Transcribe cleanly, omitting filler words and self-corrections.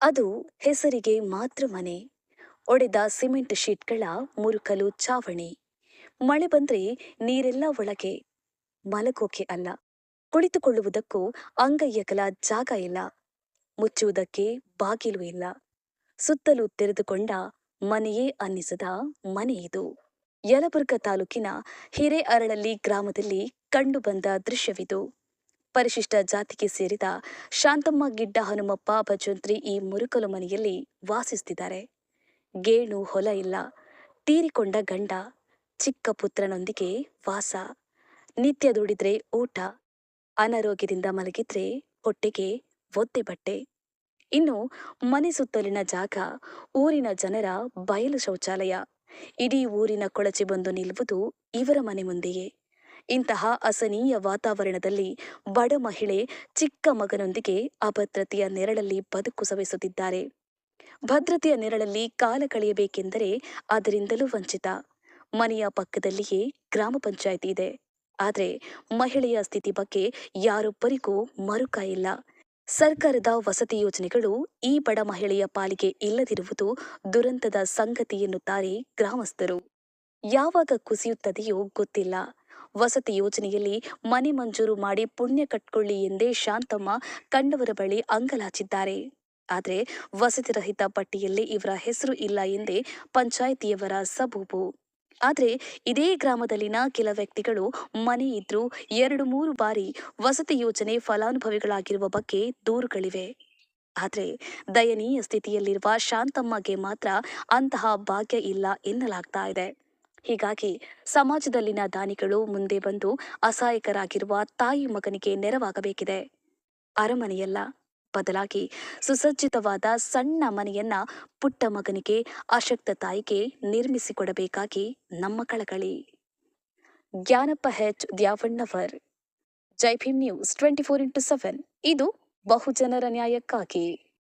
ಅದು ಹೆಸರಿಗೆ ಮಾತ್ರ ಮನೆ. ಒಡೆದ ಸಿಮೆಂಟ್ ಶೀಟ್ಗಳ ಮುರುಕಲು ಚಾವಣಿ. ಮಳೆ ಬಂದ್ರೆ ನೀರೆಲ್ಲ ಒಳಗೆ. ಮಲಗೋಕೆ ಅಲ್ಲ, ಕುಳಿತುಕೊಳ್ಳುವುದಕ್ಕೂ ಅಂಗೈಯಗಲ ಜಾಗ ಇಲ್ಲ. ಮುಚ್ಚುವುದಕ್ಕೆ ಬಾಗಿಲು ಇಲ್ಲ. ಸುತ್ತಲೂ ತೆರೆದುಕೊಂಡ ಮನೆಯೇ ಅನ್ನಿಸದ ಮನೆ ಇದು. ಯಲಬುರ್ಗಾ ತಾಲೂಕಿನ ಹಿರೇಅರಳಲ್ಲಿ ಗ್ರಾಮದಲ್ಲಿ ಕಂಡುಬಂದ ದೃಶ್ಯವಿದು. ಪರಿಶಿಷ್ಟ ಜಾತಿಗೆ ಸೇರಿದ ಶಾಂತಮ್ಮ ಗಿಡ್ಡ ಹನುಮಪ್ಪ ಭಜಂತ್ರಿ ಈ ಮುರುಕಲು ಮನೆಯಲ್ಲಿ ವಾಸಿಸುತ್ತಿದ್ದಾರೆ. ಗೇಣು ಹೊಲ ಇಲ್ಲ. ತೀರಿಕೊಂಡ ಗಂಡ, ಚಿಕ್ಕ ಪುತ್ರನೊಂದಿಗೆ ವಾಸ. ನಿತ್ಯ ದುಡಿದ್ರೆ ಊಟ, ಅನಾರೋಗ್ಯದಿಂದ ಮಲಗಿದ್ರೆ ಹೊಟ್ಟೆಗೆ ಒದ್ದೆ ಬಟ್ಟೆ. ಇನ್ನು ಮನೆ ಸುತ್ತಲಿನ ಜಾಗ ಊರಿನ ಜನರ ಬಯಲು ಶೌಚಾಲಯ. ಇಡೀ ಊರಿನ ಕೊಳಚೆ ಬಂದು ನಿಲ್ಲುವುದು ಇವರ ಮನೆ ಮುಂದೆಯೇ. ಇಂತಹ ಅಸಹನೀಯ ವಾತಾವರಣದಲ್ಲಿ ಬಡ ಮಹಿಳೆ ಚಿಕ್ಕ ಮಗನೊಂದಿಗೆ ಅಭದ್ರತೆಯ ನೆರಳಲ್ಲಿ ಬದುಕು ಸವೆಸುತ್ತಿದ್ದಾರೆ. ಭದ್ರತೆಯ ನೆರಳಲ್ಲಿ ಕಾಲ ಕಳೆಯಬೇಕೆಂದರೆ ಅದರಿಂದಲೂ ವಂಚಿತ. ಮನೆಯ ಪಕ್ಕದಲ್ಲಿಯೇ ಗ್ರಾಮ ಪಂಚಾಯಿತಿ ಇದೆ. ಆದರೆ ಮಹಿಳೆಯ ಸ್ಥಿತಿ ಬಗ್ಗೆ ಯಾರೊಬ್ಬರಿಗೂ ಮರುಕ ಇಲ್ಲ. ಸರ್ಕಾರದ ವಸತಿ ಯೋಜನೆಗಳು ಈ ಬಡ ಮಹಿಳೆಯ ಪಾಲಿಗೆ ಇಲ್ಲದಿರುವುದು ದುರಂತದ ಸಂಗತಿ ಎನ್ನುತ್ತಾರೆ ಗ್ರಾಮಸ್ಥರು. ಯಾವಾಗ ಕುಸಿಯುತ್ತದೆಯೋ ಗೊತ್ತಿಲ್ಲ. ವಸತಿ ಯೋಜನೆಯಲ್ಲಿ ಮನೆ ಮಂಜೂರು ಮಾಡಿ ಪುಣ್ಯ ಕಟ್ಕೊಳ್ಳಿ ಎಂದೇ ಶಾಂತಮ್ಮ ಕಂಡವರ ಬಳಿ ಅಂಗಲಾಚಿದ್ದಾರೆ. ಆದರೆ ವಸತಿ ರಹಿತ ಪಟ್ಟಿಯಲ್ಲಿ ಇವರ ಹೆಸರು ಇಲ್ಲ ಎಂದೇ ಪಂಚಾಯಿತಿಯವರ ಸಬೂಬು. ಆದರೆ ಇದೇ ಗ್ರಾಮದಲ್ಲಿನ ಕೆಲ ವ್ಯಕ್ತಿಗಳು ಮನೆ ಇದ್ರೂ 2-3 ಬಾರಿ ವಸತಿ ಯೋಜನೆ ಫಲಾನುಭವಿಗಳಾಗಿರುವ ಬಗ್ಗೆ ದೂರುಗಳಿವೆ. ಆದರೆ ದಯನೀಯ ಸ್ಥಿತಿಯಲ್ಲಿರುವ ಶಾಂತಮ್ಮಗೆ ಮಾತ್ರ ಅಂತಹ ಭಾಗ್ಯ ಇಲ್ಲ ಎನ್ನಲಾಗ್ತಾ ಇದೆ. ಹೀಗಾಗಿ ಸಮಾಜದಲ್ಲಿನ ದಾನಿಗಳು ಮುಂದೆ ಬಂದು ಅಸಹಾಯಕರಾಗಿರುವ ತಾಯಿ ಮಗನಿಗೆ ನೆರವಾಗಬೇಕಿದೆ. ಅರಮನೆಯಲ್ಲ, ಬದಲಾಗಿ ಸುಸಜ್ಜಿತವಾದ ಸಣ್ಣ ಮನೆಯನ್ನ ಪುಟ್ಟ ಮಗನಿಗೆ, ಅಶಕ್ತ ತಾಯಿಗೆ ನಿರ್ಮಿಸಿಕೊಡಬೇಕಾಗಿ ನಮ್ಮ ಕಳಕಳಿ. ಜ್ಞಾನಪ್ಪ ಹೆಚ್ ದ್ಯಾವಣ್ಣವರ್, ಜೈ ಭೀಮ್ ನ್ಯೂಸ್ 24x7. ಇದು ಬಹುಜನರ ನ್ಯಾಯಕ್ಕಾಗಿ.